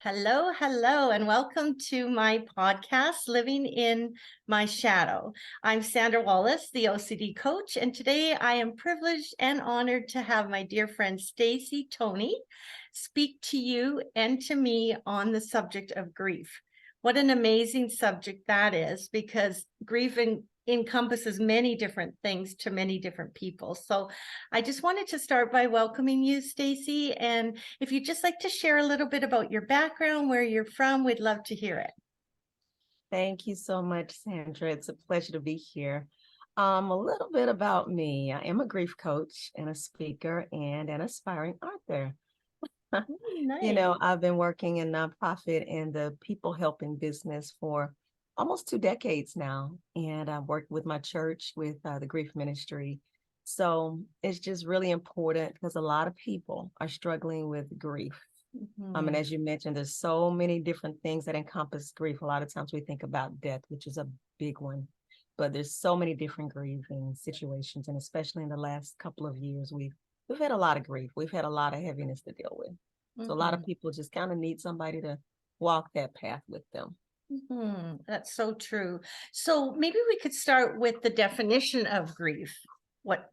Hello, hello, and welcome to my podcast, Living in My Shadow. I'm Sandra Wallace, the OCD Coach, and today I am privileged and honored to have my dear friend Stacy Toney speak to you and to me on the subject of grief. What an amazing subject that is, because grief encompasses many different things to many different people. So I just wanted to start by welcoming you, Stacy, and if you'd just like to share a little bit about your background, where you're from, we'd love to hear it. Thank you so much, Sandra. It's a pleasure to be here. A little bit about me. I am a grief coach and a speaker and an aspiring author. Nice. I've been working in nonprofit and the people helping business for almost 2 decades now. And I've worked with my church with the grief ministry. So it's just really important because a lot of people are struggling with grief. And Mhm. as you mentioned, there's so many different things that encompass grief. A lot of times we think about death, which is a big one, but there's so many different grieving situations. And especially in the last couple of years, we've had a lot of grief. We've had a lot of heaviness to deal with. So a lot of Mhm. people just kind of need somebody to walk that path with them. That's so true. So maybe we could start with the definition of grief. What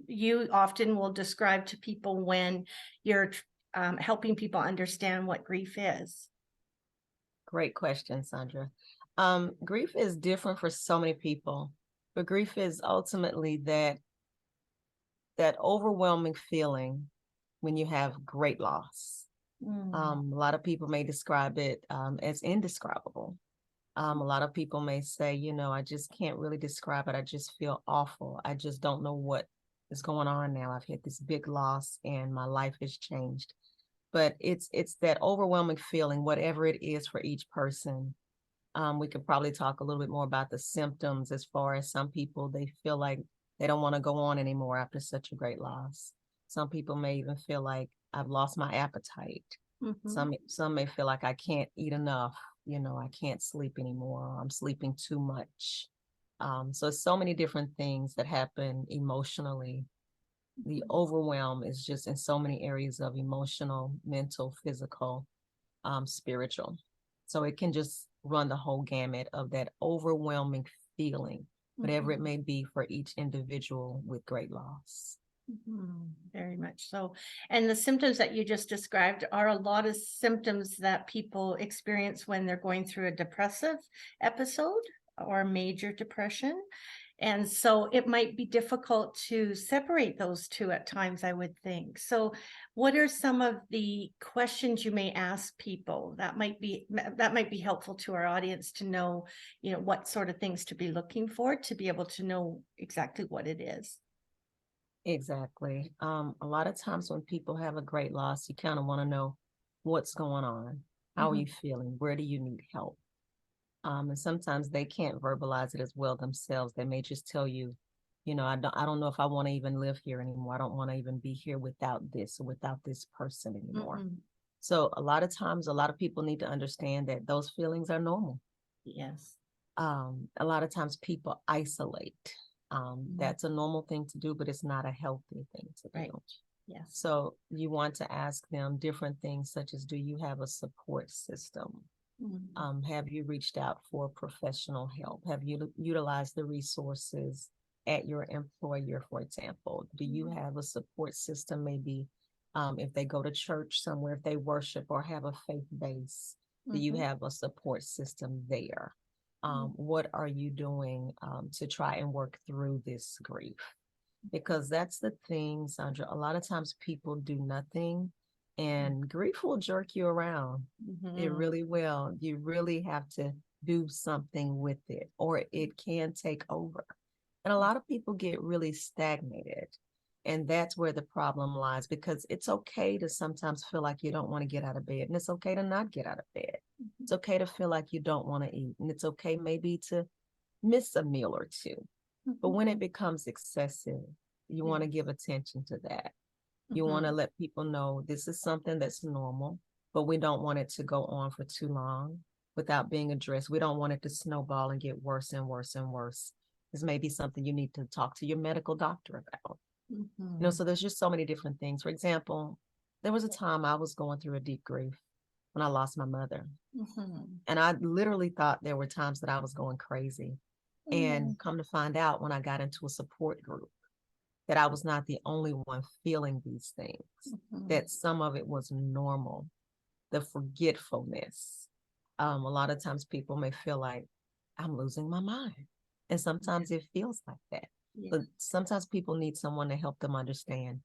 you often will describe to people when you're helping people understand what grief is. Great question, Sandra. Grief is different for so many people, but grief is ultimately that overwhelming feeling when you have great loss. Mm. A lot of people may describe it as indescribable. A lot of people may say, I just can't really describe it. I just feel awful. I just don't know what is going on now. I've had this big loss and my life has changed. But it's that overwhelming feeling, whatever it is for each person. We could probably talk a little bit more about the symptoms as far as some people, they feel like they don't want to go on anymore after such a great loss. Some people may even feel like I've lost my appetite. Mhm. Some may feel like I can't eat enough, I can't sleep anymore, or I'm sleeping too much. So it's so many different things that happen emotionally. The overwhelm is just in so many areas of emotional, mental, physical, spiritual. So it can just run the whole gamut of that overwhelming feeling, whatever it Mhm. may be for each individual with great loss. Very much so. And the symptoms that you just described are a lot of symptoms that people experience when they're going through a depressive episode or major depression. And so it might be difficult to separate those two at times, I would think. So what are some of the questions you may ask people that might be helpful to our audience to know, what sort of things to be looking for to be able to know exactly what it is? Exactly. A lot of times when people have a great loss, you kind of want to know what's going on. How are Mhm. you feeling? Where do you need help? And sometimes they can't verbalize it as well themselves. They may just tell you, I don't know if I want to even live here anymore. I don't want to even be here without this or without this person anymore. Mhm. So a lot of times, a lot of people need to understand that those feelings are normal. Yes. A lot of times people isolate. Mm. That's a normal thing to do, but it's not a healthy thing to Right. do. Yes. So you want to ask them different things, such as, do you have a support system? Mm. Have you reached out for professional help? Have you utilized the resources at your employer, for example? Do you Mm. have a support system? Maybe if they go to church somewhere, if they worship or have a faith base, do you Mhm. have a support system there? Mm. What are you doing to try and work through this grief? Because that's the thing, Sandra. A lot of times people do nothing and grief will jerk you around. It Mhm. really will. You really have to do something with it, or it can take over. And a lot of people get really stagnated. And that's where the problem lies because it's okay to sometimes feel like you don't want to get out of bed, and it's okay to not get out of bed. Mhm. It's okay to feel like you don't want to eat, and it's okay maybe to miss a meal or two. But Mhm. when it becomes excessive, you want to Yes. give attention to that. You want to Mhm. let people know this is something that's normal, but we don't want it to go on for too long without being addressed. We don't want it to snowball and get worse and worse and worse. This may be something you need to talk to your medical doctor about. Mhm. So there's just so many different things. For example, there was a time I was going through a deep grief. when I lost my mother. Mhm. And I literally thought there were times that I was going crazy. Mm, And come to find out when I got into a support group that I was not the only one feeling these things, mhm. that some of it was normal, the forgetfulness. A lot of times people may feel like I'm losing my mind. And Yeah, sometimes it feels like that. yeah, But sometimes people need someone to help them understand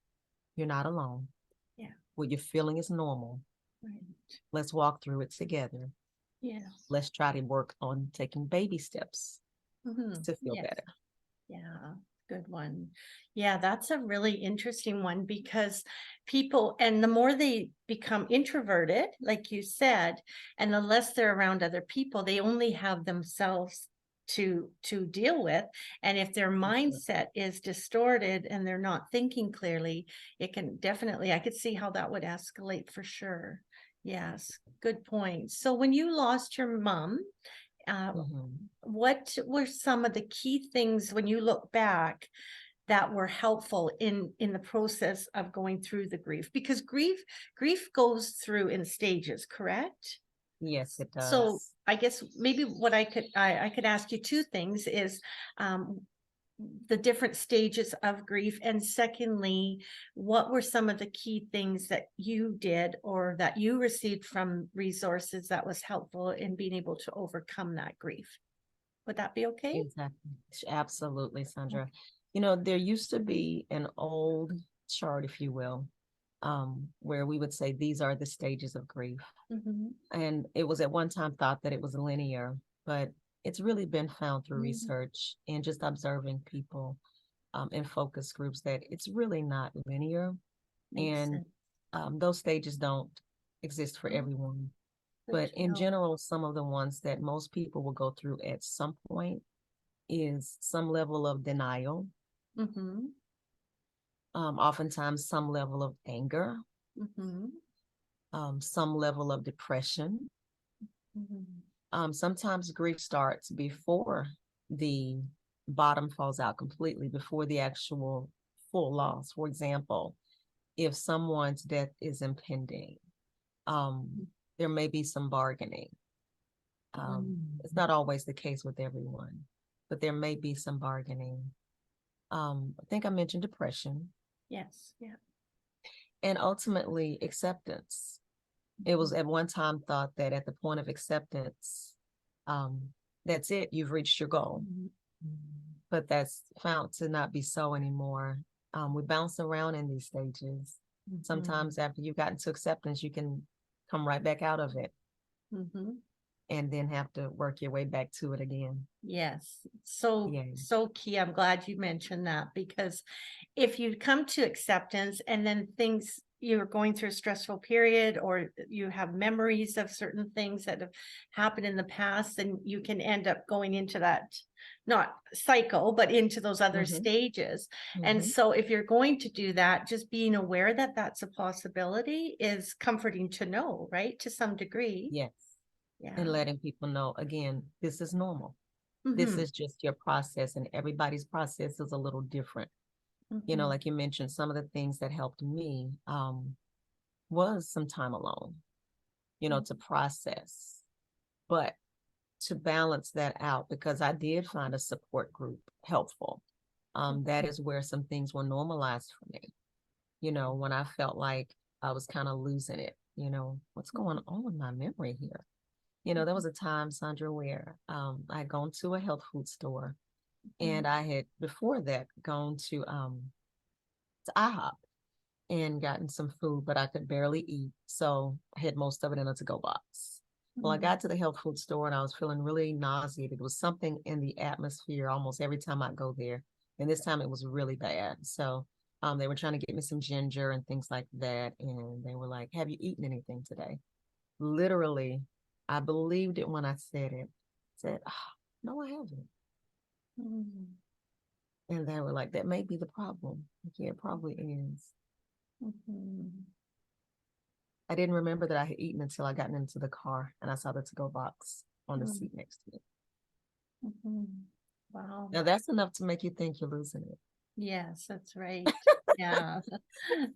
you're not alone. yeah, What you're feeling is normal. right. Let's walk through it together. Yeah. Let's try to work on taking baby steps to feel Yes. better. Yeah, good one. Yeah, that's a really interesting one because people, and the more they become introverted, like you said, and the less they're around other people, they only have themselves to deal with. And if their mindset is distorted and they're not thinking clearly, it can definitely, I could see how that would escalate for sure. Yes, good point. So when you lost your mom, uh, Mhm. what were some of the key things when you look back that were helpful in the process of going through the grief? Because grief goes through in stages, correct? Yes, it So does. I guess maybe what I could ask you two things is um, the different stages of grief, and secondly, what were some of the key things that you did or that you received from resources that was helpful in being able to overcome that grief? Would that be okay? Exactly. Absolutely, Sandra. You know, there used to be an old chart, if you will, where we would say these are the stages of grief. Mhm. And it was at one time thought that it was linear, but it's really been found through Mhm. research and just observing people in focus groups that it's really not linear. Makes And sense. those stages don't exist for Oh, everyone. good But to in know. general, some of the ones that most people will go through at some point is some level of denial, Mhm. oftentimes some level of anger, Mhm. some level of depression. Mhm. Sometimes grief starts before the bottom falls out completely, before the actual full loss. For example, if someone's death is impending, there may be some bargaining. It's Mhm. not always the case with everyone, but there may be some bargaining. I think I mentioned depression Yes. Yeah. and ultimately acceptance. It was at one time thought that at the point of acceptance, um, that's it, you've reached your goal. Mhm. But that's found to not be so anymore. We bounce around in these stages. Mhm. Sometimes after you've gotten to acceptance, you can come right back out of it Mhm. and then have to work your way back to it again. Yes. So, Yeah. so key. I'm glad you mentioned that because if you come to acceptance and then things you're going through a stressful period or you have memories of certain things that have happened in the past, then you can end up going into that not cycle but into those other Mm-hmm. stages. And Mm-hmm. so if you're going to do that, just being aware that that's a possibility is comforting to know, right, to some degree. Yes. And Yeah. letting people know again, this is normal. This Hmm. is just your process, and everybody's process is a little different. You know, Hmm. like you mentioned, some of the things that helped me was some time alone, you know, to process, but to balance that out because I did find a support group helpful. That is where some things were normalized for me. You know, when I felt like I was kind of losing it, you know, what's going on with my memory here? You know, there was a time, Sandra, where I'd gone to a health food store and I had before that gone to IHOP and gotten some food, but I could barely eat. So I had most of it in a to-go box. Well, I got to the health food store and I was feeling really nauseated. It was something in the atmosphere almost every time I go there. And this time it was really bad. So they were trying to get me some ginger and things like that. And they were like, have you eaten anything today? Literally, I believed it when I said it. I said, oh, no, I haven't. Hmm. And they were like, that may be the problem. Yeah, it probably is. Hmm. I didn't remember that I had eaten until I got into the car and I saw the to-go box on the seat next to me. Mhm. Wow. Now that's enough to make you think you're losing Yes, that's right. Yeah.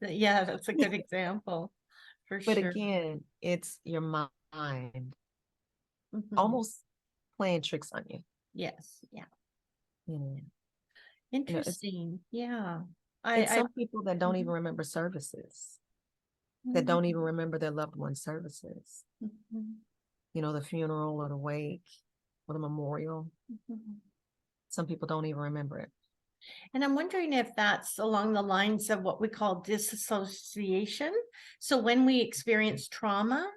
Yeah, that's a good example. for But sure. again, it's your mind Mhm. almost playing tricks on you. Yes. Yeah. You know, it's Interesting. Yeah. it's I some people that don't even Mhm. remember services, that don't even Mhm. remember their loved one's services. Mhm. The funeral or the wake or the memorial. Mhm. Some people don't even remember it. And I'm wondering if that's along the lines of what we call disassociation. So when we experience trauma,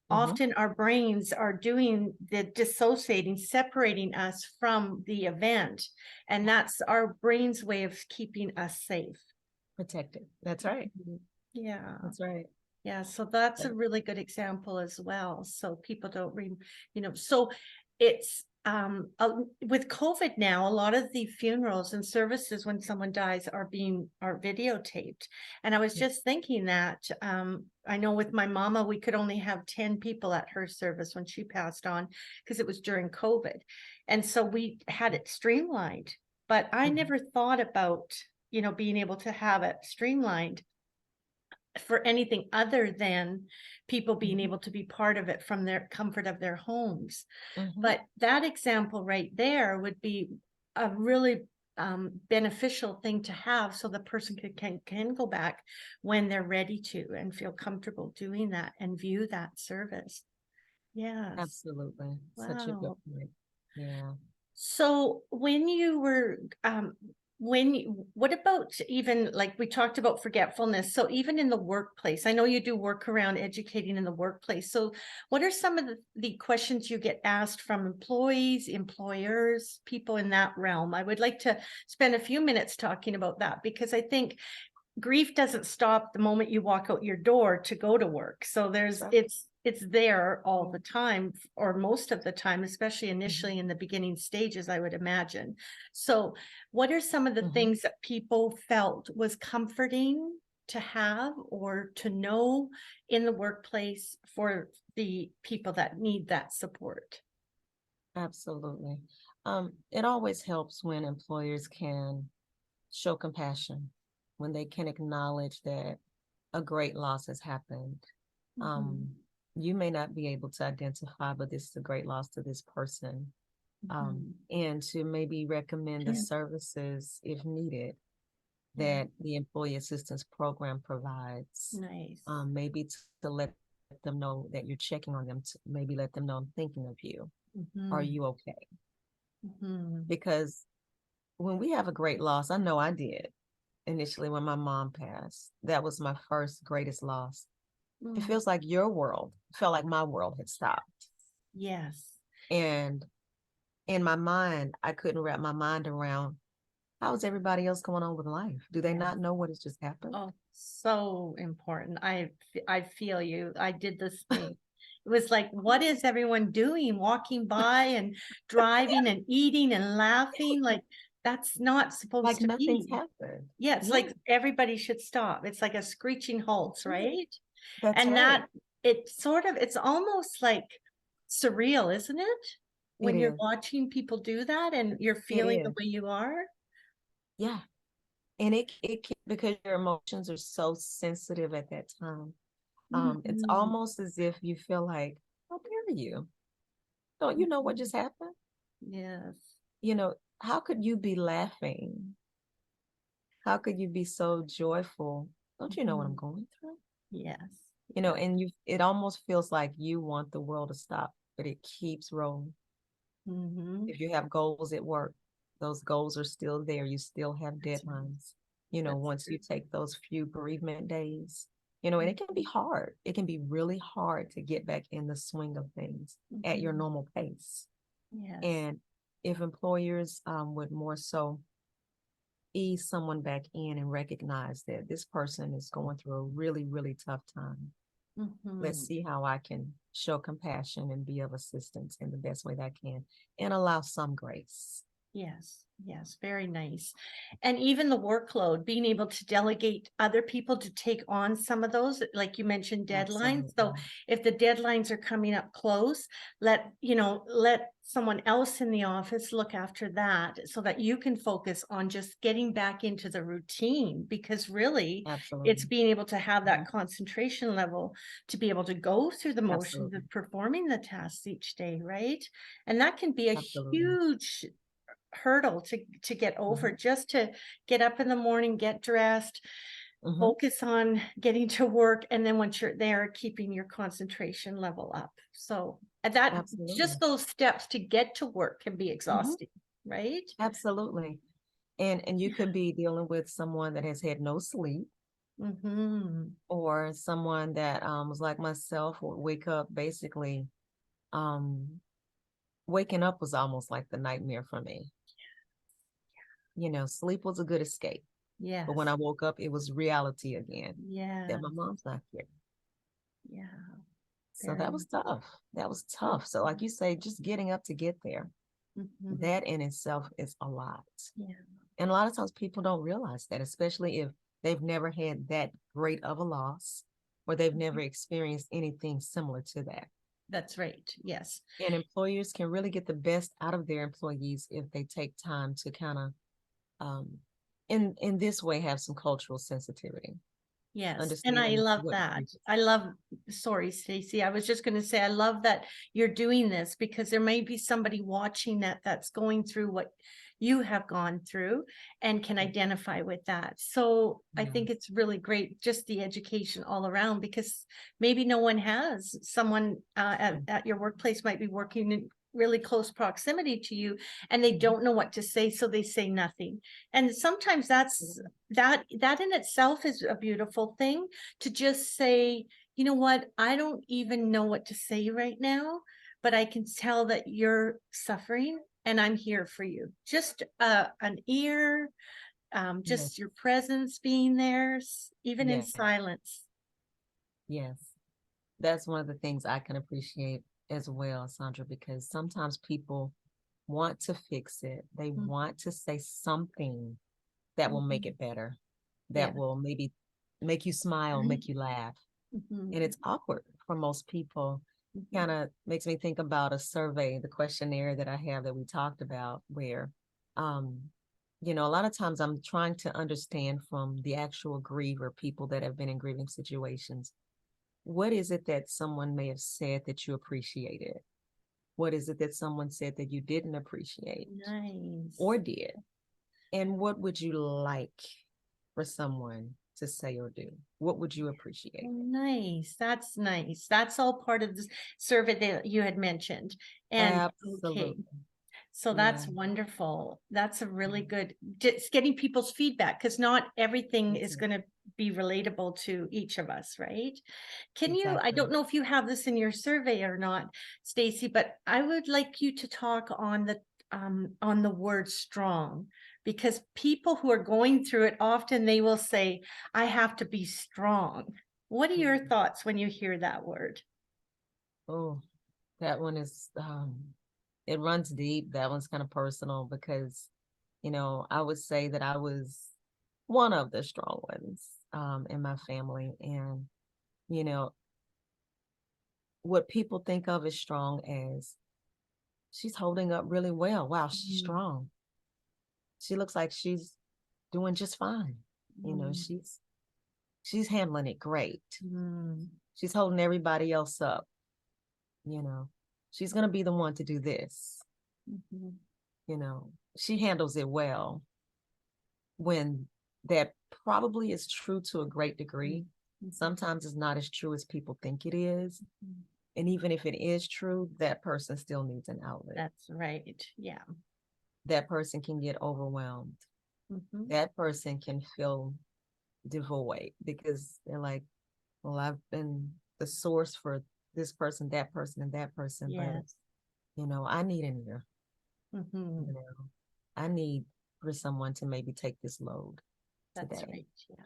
Mm-hmm. often our brains are doing the dissociating, separating us from the event. And that's our brain's way of keeping us safe. Protected. That's right. Mhm. Yeah. That's right. Yeah, so that's a That- really good example as well. So people don't so it's with COVID now, a lot of the funerals and services when someone dies are videotaped. And I was just thinking that I know with my mama, we could only have 10 people at her service when she passed on because it was during COVID. And so we had it streamlined, but I Mhm. never thought about, being able to have it streamlined for anything other than people being Mhm. able to be part of it from their comfort of their homes. Mhm. But that example right there would be a really beneficial thing to have so the person can go back when they're ready to and feel comfortable doing that and view that service. Yes. Absolutely. Such a good Wow. point. Yeah. So what about even like we talked about forgetfulness? So even in the workplace, I know you do work around educating in the workplace. So what are some of the questions you get asked from employees, employers, people in that realm? I would like to spend a few minutes talking about that because I think grief doesn't stop the moment you walk out your door to go to work. So That's there's right. it's there all the time or most of the time, especially Mhm. initially in the beginning stages, I would imagine. So what are some of the Mhm. things that people felt was comforting to have or to know in the workplace for the people that need that support? Absolutely. It always helps when employers can show compassion, when they can acknowledge that a great loss has happened. Um, Mhm, you may not be able to identify, but this is a great loss to this person. mhm. And to maybe recommend the services if needed Yeah, that the employee assistance program provides. nice. Maybe to let them know that you're checking on them, to maybe let them know I'm thinking of you. Are Mhm, you okay? mhm. Because when we have a great loss, I know I did initially when my mom passed. That was my first greatest loss. It Mm, feels like your world felt like my world had stopped. yes. And in my mind, I couldn't wrap my mind around how's everybody else going on with life? Do they Yeah. not know what has just happened? Oh, so important. I feel you. I did this thing. It was like, what is everyone doing? Walking by and driving and eating and laughing? Like that's not Like supposed to nothing's be. happened. Yeah, it's Yeah, like everybody should stop. It's like a screeching halt, yeah, right? that's And right. that it's almost like surreal, isn't it? It When you're is. watching people do that and you're It feeling the is. way you are. Yeah. And because your emotions are so sensitive at that time. It's Mhm. almost as if you feel like, how dare you? Don't you know what Mhm. just happened? Yes. How could you be laughing? How could you be so joyful? Don't you know what I'm Mhm. going through? Yes. Yeah. And it almost feels like you want the world to stop, but it keeps rolling. Mhm. If you have goals at work, those goals are still there. You still have That's right. deadlines. That's Once you true. take those few bereavement days, and it can be Mhm. hard. It can be really hard to get back in the swing of things at your Mhm. normal pace. Yes. And if employers would more so ease someone back in and recognize that this person is going through a really, really tough time. Let's Mhm. see how I can show compassion and be of assistance in the best way that I can and allow some grace. Yes, yes, very nice. And even the workload, being able to delegate other people to take on some of those, like you mentioned, deadlines. So Absolutely. if the deadlines are coming up close, let someone else in the office look after that so that you can focus on just getting back into the routine, because really it's Absolutely. being able to have Mhm. that concentration level to be able to go through the motions Absolutely. of performing the tasks each day, right? And that can be a Absolutely. huge hurdle to get over, Mhm. just to get up in the morning, get dressed, Mhm. focus on getting to work, and then once you're there, keeping your concentration level up. So, that just Absolutely. those steps to get to work can be Mhm. exhausting, right? Absolutely. And you could be dealing with someone that has had no sleep, Mhm. or someone that was like myself, would wake up basically, um waking up was almost like the nightmare for me. Sleep was a good escape. But when Yes. I woke up, it was reality again that Yeah. my mom's not here. Yeah. So Very that was much. tough. That was tough. So, like you say, just getting up to get there, Mhm. that in itself is a lot. Yeah. And a lot of times people don't realize that, especially if they've never had that great of a loss, or they've never experienced anything similar to that. That's right. Yes. And employers can really get the best out of their employees if they take time to kind of, um, in this way, have some cultural sensitivity, Yes, and I understanding love what that. breeds. I love sorry, Stacy. I was just gonna say, I love that you're doing this, because there may be somebody watching that's going through what you have gone through and can identify with that. So I think Yes. it's really great, just the education all around, because maybe no one has someone at your workplace might be working in really close proximity to you, and they Mhm. don't know what to say, so they say nothing. And sometimes that in itself is a beautiful thing, to just say, you know what, I don't even know what to say right now, but I can tell that you're suffering and I'm here for you. Just an ear, Yes. just your presence being there, even in Yes. silence. Yes. That's one of the things I can appreciate as well, Sandra, because sometimes people want to fix it. They Mm, want to say something that will make mhm. it better, that Yeah. will maybe make you smile, make you laugh. And Mhm, it's awkward for most people. mhm. Kind of makes me think about a survey, the questionnaire that I have that we talked about, where, um, a lot of times I'm trying to understand from the actual griever, people that have been in grieving situations, what is it that someone may have said that you appreciated? What is it that someone said that you didn't appreciate or Nice. did? And what would you like for someone to say or do? What would you Oh, appreciate? nice. That's nice. That's all part of the survey that you had mentioned. And okay, Absolutely. so Yeah. that's wonderful. That's a really good, just getting people's feedback, because not everything That's is it. going to be relatable to each of us, right? I Exactly. don't know if you have this in your survey or not, Stacy, but I would like you to talk on the word strong, because people who are going through it, often they will say, I have to be strong. What are your Mhm. thoughts when you hear that word? Oh, that one is, it runs deep. That one's kind of personal because, I would say that I was one of the strong ones in my family. And, you know, what people think of as strong as, she's holding up really well. Wow, she's Mm, strong. She looks like she's doing just fine. You know, mm, she's handling it great. mm, She's holding everybody else up, you know. She's gonna be the one to do this, mhm, you know. She handles it well, when that probably is true to a great mm, degree. mhm, Sometimes it's not as true as people think it is. mhm. And even if it is true, that person still needs an outlet. That's right. Yeah. That person can get overwhelmed. Mhm. That person can feel devoid because they're like, well, I've been the source for this person, that person, and that person, but Yes. I need an ear. You Mhm. know, I need for someone to maybe take this load That's today. right. Yeah.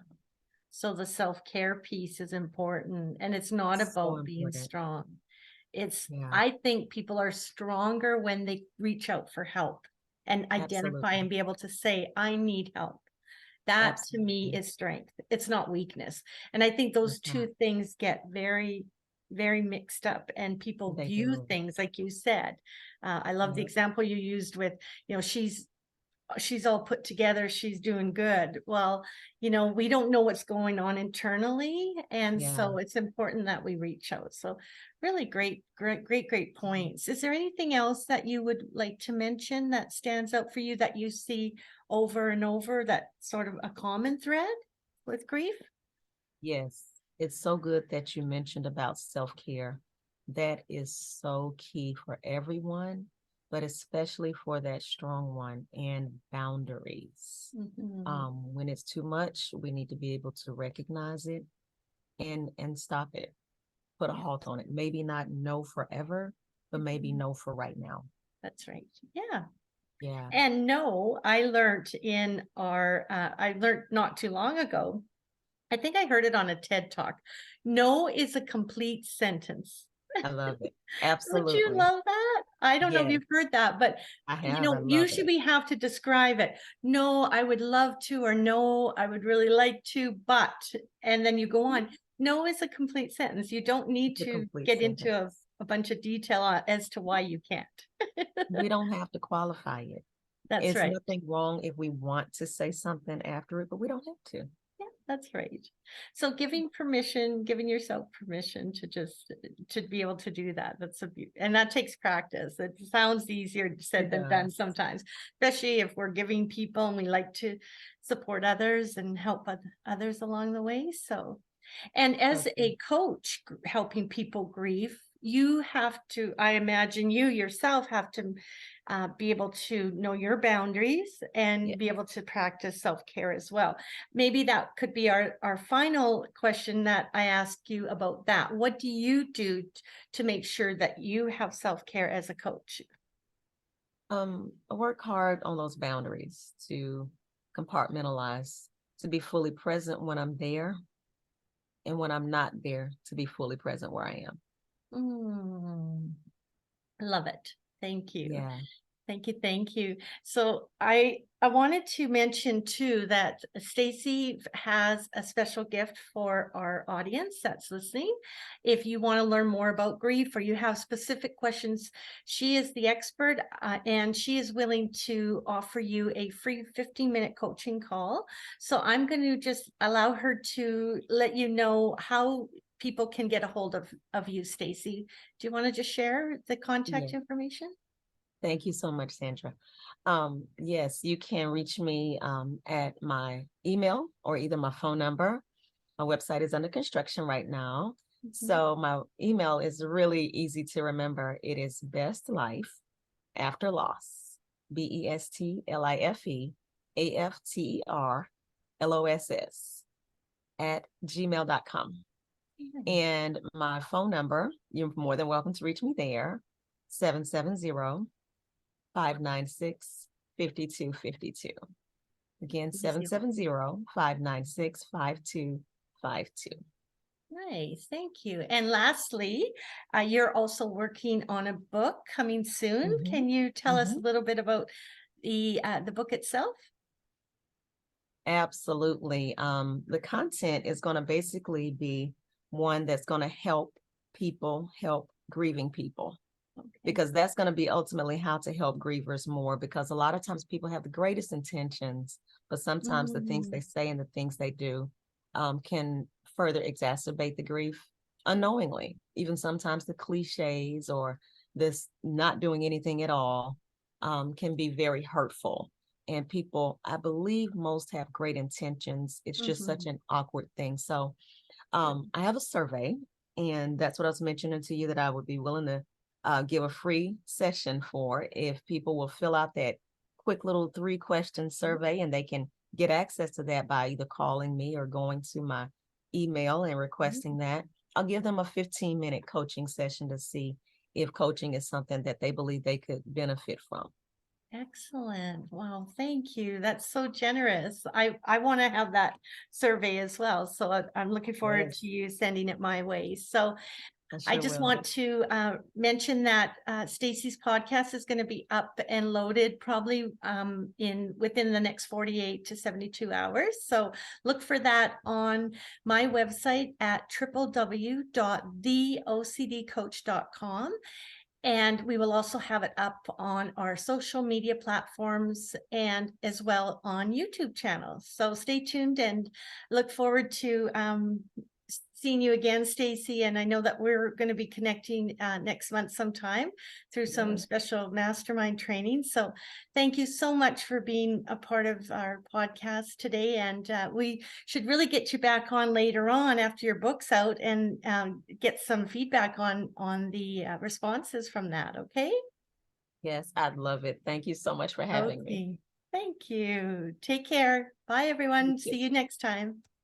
So the self-care piece is important, and it's not So about being important. strong. Yeah. I think people are stronger when they reach out for help. and identify Absolutely. and be able to say, I need help. That to me Absolutely. is strength. It's not weakness. And I think those It's not. two things get very, very mixed up, and people They view do. things like you said. I love the Yeah. example you used with, she's all put together, she's doing good. Well, we don't know what's going on internally, and Yeah. so it's important that we reach out. So really great, great, great, great points. Is there anything else that you would like to mention that stands out for you that you see over and over, that sort of a common thread with grief? Yes. It's so good that you mentioned about self-care. That is so key for everyone, but especially for that strong one, and boundaries. Mhm. When it's too much, we need to be able to recognize it and stop it. Put a Yeah. halt on it. Maybe not no forever, but maybe Mhm. no for right now. That's right. Yeah. Yeah. And no, I learned not too long ago. I think I heard it on a TED Talk. No is a complete sentence. I love it. Don't you Absolutely. love that? I don't know if Yes, you've heard that, but I have. I love usually it. we have to describe it. No, I would love to, or no, I would really like to, but, and then you go on. No is a complete sentence. You don't need It's a to complete get into a, sentence. a bunch of detail as to why you can't. We don't have to qualify it. That's It's right. nothing wrong if we want to say something after it, but we don't have to. Yeah, that's right. So giving yourself permission to just to be able to do that. And that takes practice. It sounds easier said It than done does. sometimes, especially if we're giving people and we like to support others and help others along the way. So, and as Okay. a coach helping people grieve, you have to, I imagine you yourself have to be able to know your boundaries Yeah. and be able to practice self-care as well. Maybe that could be our final question that I ask you about that. What do you do to make sure that you have self-care as a coach? I work hard on those boundaries to compartmentalize, to be fully present when I'm there, and when I'm not there, to be fully present where I am. Mm, love it. Thank you. Yeah. Thank you, thank you. So I wanted to mention too that Stacy has a special gift for our audience that's listening. If you want to learn more about grief or you have specific questions, she is the expert, and she is willing to offer you a free 15-minute coaching call. So I'm going to just allow her to let you know how people can get a hold of you, Stacy. Do you want to just share the Yeah. contact information? Thank you so much, Sandra. Yes, you can reach me at my email or either my phone number. My website is under construction right now. Mhm. So my email is really easy to remember. It is best life after loss, BESTLIFEAFTERLOSS at gmail.com. Nice. And my phone number, you're more than welcome to reach me there, 770-596-5252. Again, Easy. 770-596-5252. Nice, thank you. And lastly, you're also working on a book coming soon. Mm-hmm. Can you tell us Mm-hmm. a little bit about the book itself? Absolutely. The content is going to basically be one that's going to help people help grieving people, Okay. because that's going to be ultimately how to help grievers more. Because a lot of times people have the greatest intentions, but sometimes the things they Mm, say and the things they do can further exacerbate the grief unknowingly. Even sometimes the cliches or this not doing anything at all can be very hurtful. And people, I believe most have great intentions. It's just such mhm. an awkward thing. So Yeah. I have a survey, and that's what I was mentioning to you that I would be willing to give a free session for if people will fill out that quick little 3-question survey, and they can get access to that by either calling me or going to my email and requesting that. I'll give them a 15-minute coaching session to see if coaching is something that they believe they could benefit from. Excellent. Wow, thank you. That's so generous. I want to have that survey as well. So I'm looking forward Yes. to you sending it my way. So I I sure just will. want to mention that Stacy's podcast is going to be up and loaded probably within the next 48 to 72 hours. So look for that on my website at www.theocdcoach.com. And we will also have it up on our social media platforms and as well on YouTube channels. So stay tuned and look forward to seeing you again, Stacy. And I know that we're going to be connecting next month sometime through some Yeah. special mastermind training. So thank you so much for being a part of our podcast today. And we should really get you back on later on after your book's out and get some feedback on the responses from that. Okay. Yes, I'd love it. Thank you so much for having me. Okay. Thank you. Take care. Bye, You everyone. too. See you next time.